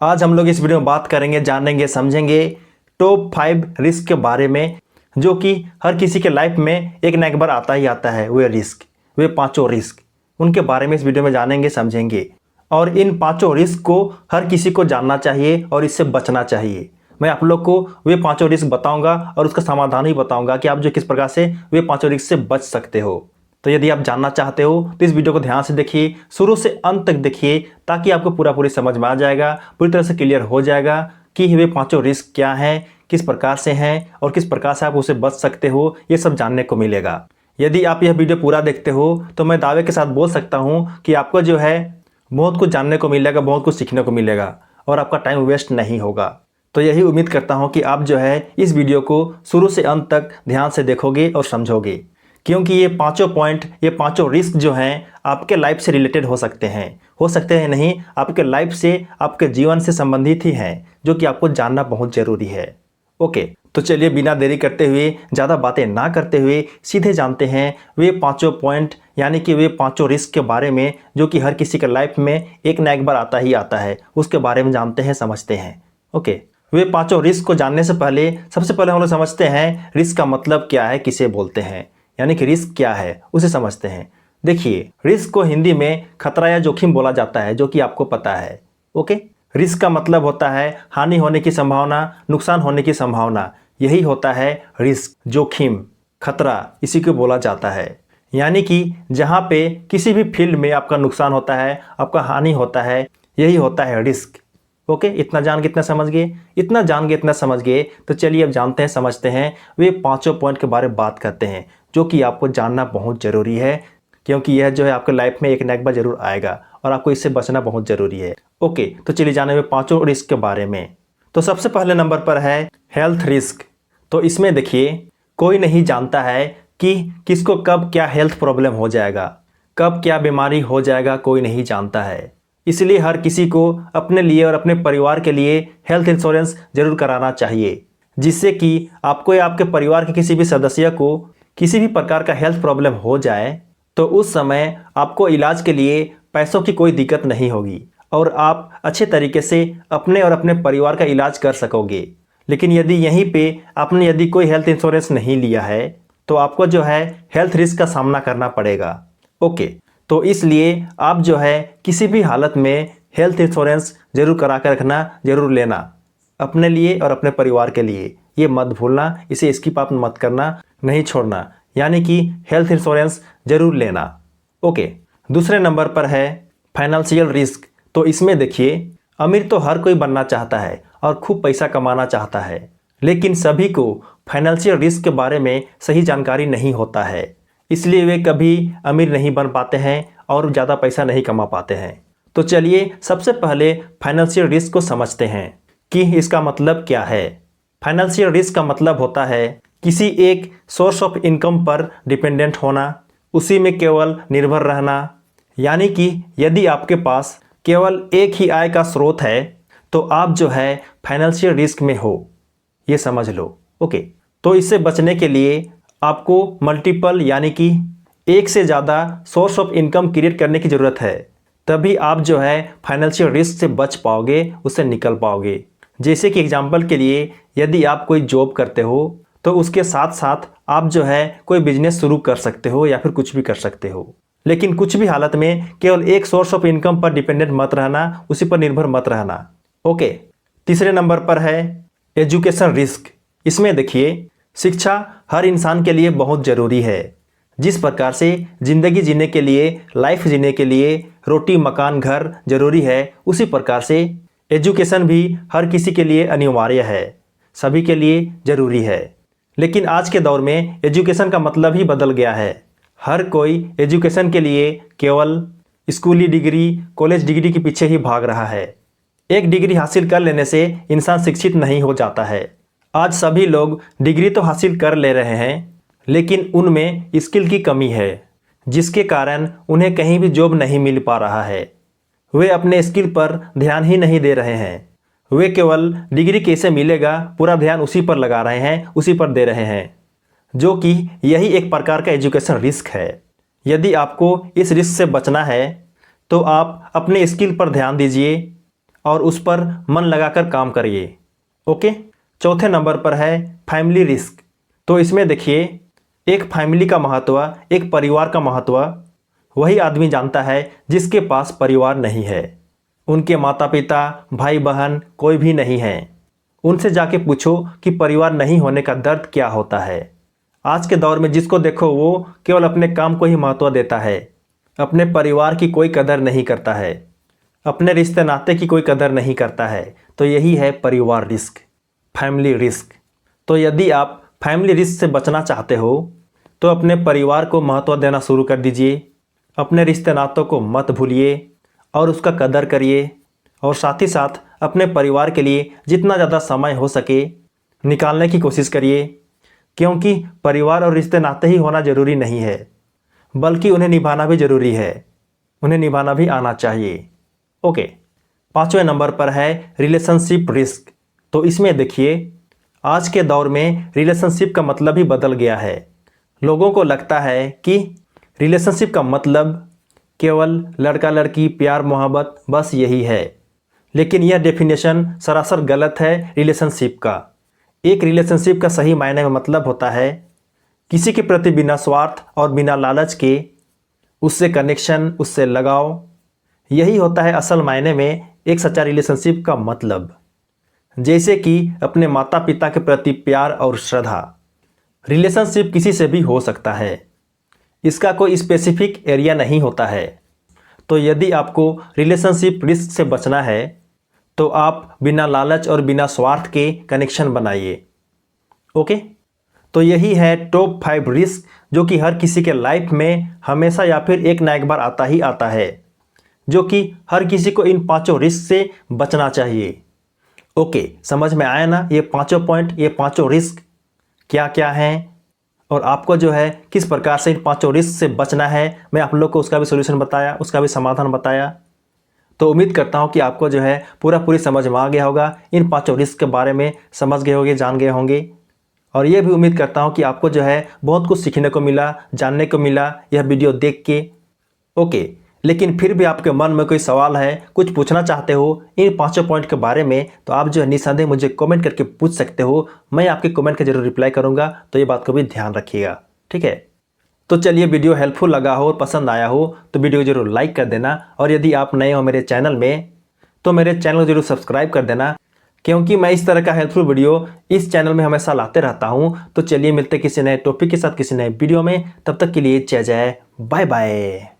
आज हम लोग इस वीडियो में बात करेंगे, जानेंगे, समझेंगे टॉप 5 रिस्क के बारे में, जो कि हर किसी के लाइफ में एक ना एक बार आता ही आता है। वे पांचों रिस्क उनके बारे में इस वीडियो में जानेंगे, समझेंगे। और इन पांचों रिस्क को हर किसी को जानना चाहिए और इससे बचना चाहिए। मैं आप लोग को वे पांचों रिस्क बताऊंगा और उसका समाधान ही बताऊंगा कि आप जो किस प्रकार से वे पांचों रिस्क से बच सकते हो। तो यदि आप जानना चाहते हो तो इस वीडियो को ध्यान से देखिए, शुरू से अंत तक देखिए, ताकि आपको पूरी समझ में आ जाएगा, पूरी तरह से क्लियर हो जाएगा कि वे पांचों रिस्क क्या हैं, किस प्रकार से हैं और किस प्रकार से आप उसे बच सकते हो। ये सब जानने को मिलेगा। यदि आप यह वीडियो पूरा देखते हो तो मैं दावे के साथ बोल सकता हूँ कि आपको जो है बहुत कुछ जानने को मिलेगा, बहुत कुछ सीखने को मिलेगा और आपका टाइम वेस्ट नहीं होगा। तो यही उम्मीद करता हूँ कि आप जो है इस वीडियो को शुरू से अंत तक ध्यान से देखोगे और समझोगे, क्योंकि ये पांचों पॉइंट, ये पांचों रिस्क जो हैं आपके लाइफ से रिलेटेड हो सकते हैं नहीं, आपके लाइफ से, आपके जीवन से संबंधित ही हैं, जो कि आपको जानना बहुत ज़रूरी है। ओके, तो चलिए बिना देरी करते हुए, ज़्यादा बातें ना करते हुए सीधे जानते हैं वे पांचों पॉइंट, यानी कि वे पांचों रिस्क के बारे में, जो कि हर किसी के लाइफ में एक ना एक बार आता ही आता है। उसके बारे में जानते हैं, समझते हैं। ओके, वे पांचों रिस्क को जानने से पहले सबसे पहले हम लोग समझते हैं रिस्क का मतलब क्या है, किसे बोलते हैं, यानी कि रिस्क क्या है उसे समझते हैं। देखिए, रिस्क को हिंदी में खतरा या जोखिम बोला जाता है, जो कि आपको पता है। ओके, रिस्क का मतलब होता है हानि होने की संभावना, नुकसान होने की संभावना। यही होता है रिस्क, जोखिम, खतरा, इसी को बोला जाता है। यानी कि जहाँ पे किसी भी फील्ड में आपका नुकसान होता है, आपका हानि होता है, यही होता है रिस्क। ओके, इतना जान के इतना समझ गए, इतना जान के इतना समझ गए। तो चलिए अब जानते हैं, समझते हैं, वे पांचों पॉइंट के बारे में बात करते हैं, जो कि आपको जानना बहुत ज़रूरी है, क्योंकि यह जो है आपके लाइफ में एक ना एक बार जरूर आएगा और आपको इससे बचना बहुत ज़रूरी है। ओके, तो चलिए जाने में पांचों रिस्क के बारे में। तो सबसे पहले नंबर पर है हेल्थ रिस्क। तो इसमें देखिए, कोई नहीं जानता है कि किसको कब क्या हेल्थ प्रॉब्लम हो जाएगा, कब क्या बीमारी हो जाएगा, कोई नहीं जानता है। इसलिए हर किसी को अपने लिए और अपने परिवार के लिए हेल्थ इंश्योरेंस जरूर कराना चाहिए, जिससे कि आपको या आपके परिवार के किसी भी सदस्य को किसी भी प्रकार का हेल्थ प्रॉब्लम हो जाए तो उस समय आपको इलाज के लिए पैसों की कोई दिक्कत नहीं होगी और आप अच्छे तरीके से अपने और अपने परिवार का इलाज कर सकोगे। लेकिन यदि यहीं पे आपने यदि कोई हेल्थ इंश्योरेंस नहीं लिया है तो आपको जो है हेल्थ रिस्क का सामना करना पड़ेगा। ओके, तो इसलिए आप जो है किसी भी हालत में हेल्थ इंश्योरेंस जरूर करा कर रखना, जरूर लेना, अपने लिए और अपने परिवार के लिए। ये मत भूलना, इसे स्किप आप मत करना, नहीं छोड़ना, यानी कि हेल्थ इंश्योरेंस जरूर लेना। ओके, दूसरे नंबर पर है फाइनेंशियल रिस्क। तो इसमें देखिए, अमीर तो हर कोई बनना चाहता है और खूब पैसा कमाना चाहता है, लेकिन सभी को फाइनेंशियल रिस्क के बारे में सही जानकारी नहीं होता है, इसलिए वे कभी अमीर नहीं बन पाते हैं और ज़्यादा पैसा नहीं कमा पाते हैं। तो चलिए सबसे पहले फाइनेंशियल रिस्क को समझते हैं कि इसका मतलब क्या है। फाइनेंशियल रिस्क का मतलब होता है किसी एक सोर्स ऑफ इनकम पर डिपेंडेंट होना, उसी में केवल निर्भर रहना। यानी कि यदि आपके पास केवल एक ही आय का स्रोत है तो आप जो है फाइनेंशियल रिस्क में हो, ये समझ लो। ओके, तो इससे बचने के लिए आपको मल्टीपल, यानी कि एक से ज़्यादा सोर्स ऑफ इनकम क्रिएट करने की ज़रूरत है, तभी आप जो है फाइनेंशियल रिस्क से बच पाओगे, उससे निकल पाओगे। जैसे कि एग्जाम्पल के लिए, यदि आप कोई जॉब करते हो तो उसके साथ साथ आप जो है कोई बिजनेस शुरू कर सकते हो या फिर कुछ भी कर सकते हो, लेकिन कुछ भी हालत में केवल एक सोर्स ऑफ इनकम पर डिपेंडेंट मत रहना, उसी पर निर्भर मत रहना। ओके, तीसरे नंबर पर है एजुकेशन रिस्क। इसमें देखिए, शिक्षा हर इंसान के लिए बहुत ज़रूरी है। जिस प्रकार से ज़िंदगी जीने के लिए, लाइफ जीने के लिए रोटी, मकान, घर ज़रूरी है, उसी प्रकार से एजुकेशन भी हर किसी के लिए अनिवार्य है, सभी के लिए ज़रूरी है। लेकिन आज के दौर में एजुकेशन का मतलब ही बदल गया है। हर कोई एजुकेशन के लिए केवल स्कूली डिग्री, कॉलेज डिग्री के पीछे ही भाग रहा है। एक डिग्री हासिल कर लेने से इंसान शिक्षित नहीं हो जाता है। आज सभी लोग डिग्री तो हासिल कर ले रहे हैं, लेकिन उनमें स्किल की कमी है, जिसके कारण उन्हें कहीं भी जॉब नहीं मिल पा रहा है। वे अपने स्किल पर ध्यान ही नहीं दे रहे हैं। वे केवल डिग्री कैसे मिलेगा, पूरा ध्यान उसी पर लगा रहे हैं, उसी पर दे रहे हैं, जो कि यही एक प्रकार का एजुकेशन रिस्क है। यदि आपको इस रिस्क से बचना है तो आप अपने स्किल पर ध्यान दीजिए, और उस पर मन लगाकर काम करिए। ओके। चौथे नंबर पर है फैमिली रिस्क। तो इसमें देखिए, एक फैमिली का महत्व, एक परिवार का महत्व वही आदमी जानता है जिसके पास परिवार नहीं है। उनके माता पिता, भाई बहन कोई भी नहीं है। उनसे जाके पूछो कि परिवार नहीं होने का दर्द क्या होता है। आज के दौर में जिसको देखो वो केवल अपने काम को ही महत्व देता है, अपने परिवार की कोई कदर नहीं करता है, अपने रिश्ते नाते की कोई कदर नहीं करता है। तो यही है परिवार रिस्क, फैमिली रिस्क। तो यदि आप फैमिली रिस्क से बचना चाहते हो तो अपने परिवार को महत्व देना शुरू कर दीजिए, अपने रिश्ते नातों को मत भूलिए और उसका कदर करिए। और साथ ही साथ अपने परिवार के लिए जितना ज़्यादा समय हो सके निकालने की कोशिश करिए, क्योंकि परिवार और रिश्ते नाते ही होना ज़रूरी नहीं है, बल्कि उन्हें निभाना भी ज़रूरी है, उन्हें निभाना भी आना चाहिए। ओके। 5वें नंबर पर है रिलेशनशिप रिस्क। तो इसमें देखिए, आज के दौर में रिलेशनशिप का मतलब ही बदल गया है। लोगों को लगता है कि रिलेशनशिप का मतलब केवल लड़का लड़की, प्यार मोहब्बत, बस यही है। लेकिन यह डेफिनेशन सरासर गलत है रिलेशनशिप का। एक रिलेशनशिप का सही मायने में मतलब होता है किसी के प्रति बिना स्वार्थ और बिना लालच के उससे कनेक्शन, उससे लगाव। यही होता है असल मायने में एक सच्चा रिलेशनशिप का मतलब। जैसे कि अपने माता पिता के प्रति प्यार और श्रद्धा। रिलेशनशिप किसी से भी हो सकता है, इसका कोई स्पेसिफिक एरिया नहीं होता है। तो यदि आपको रिलेशनशिप रिस्क से बचना है तो आप बिना लालच और बिना स्वार्थ के कनेक्शन बनाइए। ओके। तो यही है टॉप 5 रिस्क जो कि हर किसी के लाइफ में हमेशा या फिर एक ना एक बार आता ही आता है, जो कि हर किसी को इन 5 रिस्क से बचना चाहिए। ओके, समझ में आया ना ये 5 पॉइंट, ये 5 रिस्क क्या क्या हैं और आपको जो है किस प्रकार से इन 5 रिस्क से बचना है। मैं आप लोग को उसका भी सोल्यूशन बताया, उसका भी समाधान बताया। तो उम्मीद करता हूँ कि आपको जो है पूरी समझ में आ गया होगा, इन 5 रिस्क के बारे में समझ गए होंगे, जान गए होंगे। और ये भी उम्मीद करता हूँ कि आपको जो है बहुत कुछ सीखने को मिला, जानने को मिला यह वीडियो देख के। ओके। लेकिन फिर भी आपके मन में कोई सवाल है, कुछ पूछना चाहते हो इन 5 पॉइंट के बारे में, तो आप जो है निस्संदेह मुझे कमेंट करके पूछ सकते हो। मैं आपके कमेंट का जरूर रिप्लाई करूंगा, तो ये बात को भी ध्यान रखिएगा, ठीक है। तो चलिए, वीडियो हेल्पफुल लगा हो और पसंद आया हो तो वीडियो को जरूर लाइक कर देना। और यदि आप नए हो मेरे चैनल में तो मेरे चैनल को जरूर सब्सक्राइब कर देना, क्योंकि मैं इस तरह का हेल्पफुल वीडियो इस चैनल में हमेशा लाते रहता हूँ। तो चलिए मिलते किसी नए टॉपिक के साथ किसी नए वीडियो में, तब तक के लिए जय जय, बाय बाय।